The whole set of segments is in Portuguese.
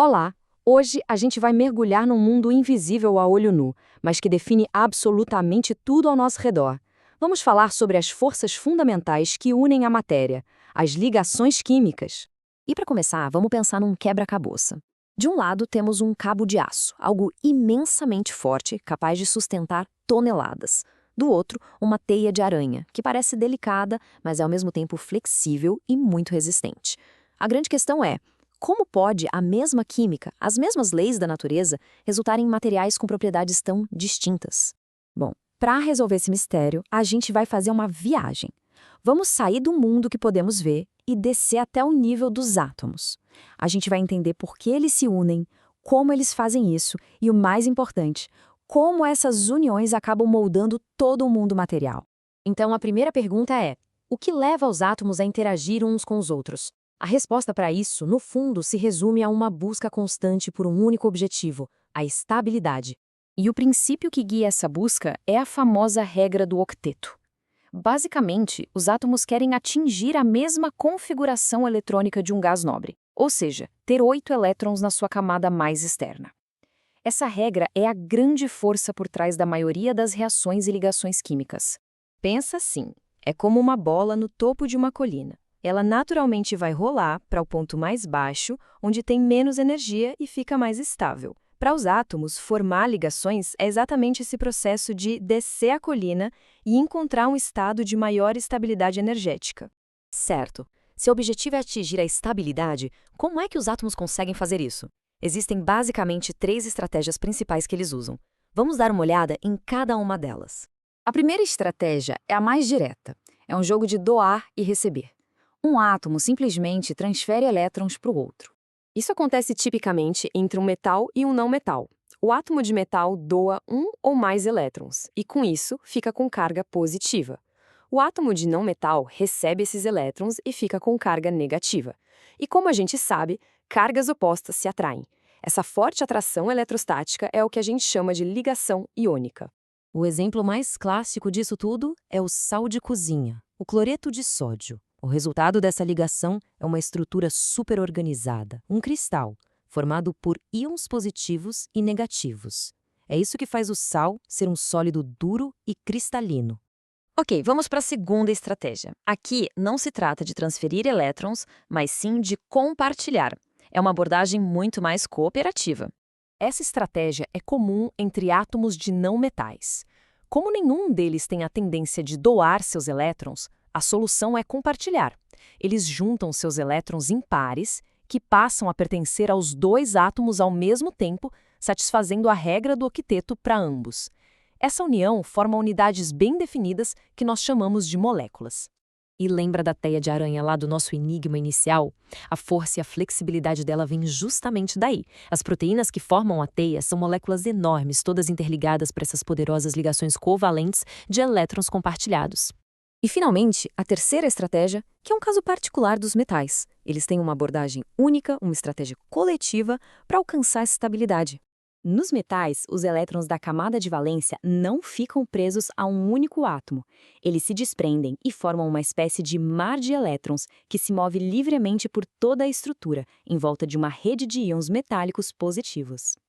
Olá! Hoje a gente vai mergulhar num mundo invisível a olho nu, mas que define absolutamente tudo ao nosso redor. Vamos falar sobre as forças fundamentais que unem a matéria, as ligações químicas. E para começar, vamos pensar num quebra-cabeça. De um lado, temos um cabo de aço, algo imensamente forte, capaz de sustentar toneladas. Do outro, uma teia de aranha, que parece delicada, mas é ao mesmo tempo flexível e muito resistente. A grande questão é: como pode a mesma química, as mesmas leis da natureza, resultar em materiais com propriedades tão distintas? Bom, para resolver esse mistério, a gente vai fazer uma viagem. Vamos sair do mundo que podemos ver e descer até o nível dos átomos. A gente vai entender por que eles se unem, como eles fazem isso e, o mais importante, como essas uniões acabam moldando todo o mundo material. Então a primeira pergunta é: o que leva os átomos a interagir uns com os outros? A resposta para isso, no fundo, se resume a uma busca constante por um único objetivo: a estabilidade. E o princípio que guia essa busca é a famosa regra do octeto. Basicamente, os átomos querem atingir a mesma configuração eletrônica de um gás nobre, ou seja, ter 8 elétrons na sua camada mais externa. Essa regra é a grande força por trás da maioria das reações e ligações químicas. Pensa assim: é como uma bola no topo de uma colina. Ela naturalmente vai rolar para o ponto mais baixo, onde tem menos energia e fica mais estável. Para os átomos, formar ligações é exatamente esse processo de descer a colina e encontrar um estado de maior estabilidade energética. Certo. Se o objetivo é atingir a estabilidade, como é que os átomos conseguem fazer isso? Existem basicamente 3 estratégias principais que eles usam. Vamos dar uma olhada em cada uma delas. A primeira estratégia é a mais direta. É um jogo de doar e receber. Um átomo simplesmente transfere elétrons para o outro. Isso acontece tipicamente entre um metal e um não metal. O átomo de metal doa um ou mais elétrons, e com isso fica com carga positiva. O átomo de não metal recebe esses elétrons e fica com carga negativa. E como a gente sabe, cargas opostas se atraem. Essa forte atração eletrostática é o que a gente chama de ligação iônica. O exemplo mais clássico disso tudo é o sal de cozinha, o cloreto de sódio. O resultado dessa ligação é uma estrutura superorganizada, um cristal, formado por íons positivos e negativos. É isso que faz o sal ser um sólido duro e cristalino. Ok, vamos para a segunda estratégia. Aqui não se trata de transferir elétrons, mas sim de compartilhar. É uma abordagem muito mais cooperativa. Essa estratégia é comum entre átomos de não metais. Como nenhum deles tem a tendência de doar seus elétrons, a solução é compartilhar. Eles juntam seus elétrons em pares, que passam a pertencer aos 2 átomos ao mesmo tempo, satisfazendo a regra do octeto para ambos. Essa união forma unidades bem definidas que nós chamamos de moléculas. E lembra da teia de aranha lá do nosso enigma inicial? A força e a flexibilidade dela vêm justamente daí. As proteínas que formam a teia são moléculas enormes, todas interligadas por essas poderosas ligações covalentes de elétrons compartilhados. E, finalmente, a terceira estratégia, que é um caso particular dos metais. Eles têm uma abordagem única, uma estratégia coletiva para alcançar essa estabilidade. Nos metais, os elétrons da camada de valência não ficam presos a um único átomo. Eles se desprendem e formam uma espécie de mar de elétrons que se move livremente por toda a estrutura, em volta de uma rede de íons metálicos positivos.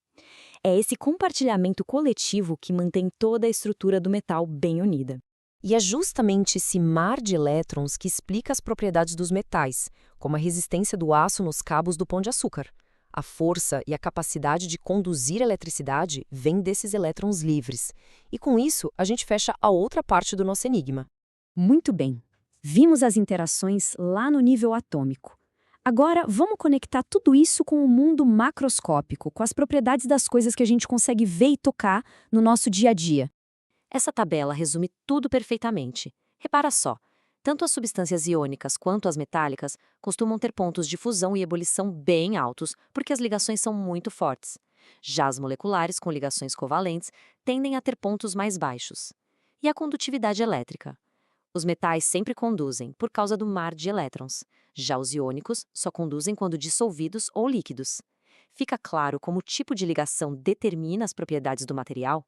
É esse compartilhamento coletivo que mantém toda a estrutura do metal bem unida. E é justamente esse mar de elétrons que explica as propriedades dos metais, como a resistência do aço nos cabos do Pão de Açúcar. A força e a capacidade de conduzir eletricidade vêm desses elétrons livres. E com isso, a gente fecha a outra parte do nosso enigma. Muito bem. Vimos as interações lá no nível atômico. Agora, vamos conectar tudo isso com o mundo macroscópico, com as propriedades das coisas que a gente consegue ver e tocar no nosso dia a dia. Essa tabela resume tudo perfeitamente. Repara só, tanto as substâncias iônicas quanto as metálicas costumam ter pontos de fusão e ebulição bem altos, porque as ligações são muito fortes. Já as moleculares, com ligações covalentes, tendem a ter pontos mais baixos. E a condutividade elétrica? Os metais sempre conduzem, por causa do mar de elétrons. Já os iônicos só conduzem quando dissolvidos ou líquidos. Fica claro como o tipo de ligação determina as propriedades do material?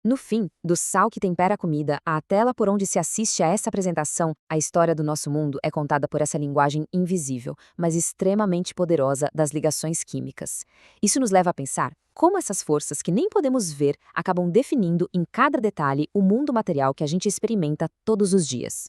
No fim, do sal que tempera a comida à tela por onde se assiste a essa apresentação, a história do nosso mundo é contada por essa linguagem invisível, mas extremamente poderosa das ligações químicas. Isso nos leva a pensar como essas forças que nem podemos ver acabam definindo em cada detalhe o mundo material que a gente experimenta todos os dias.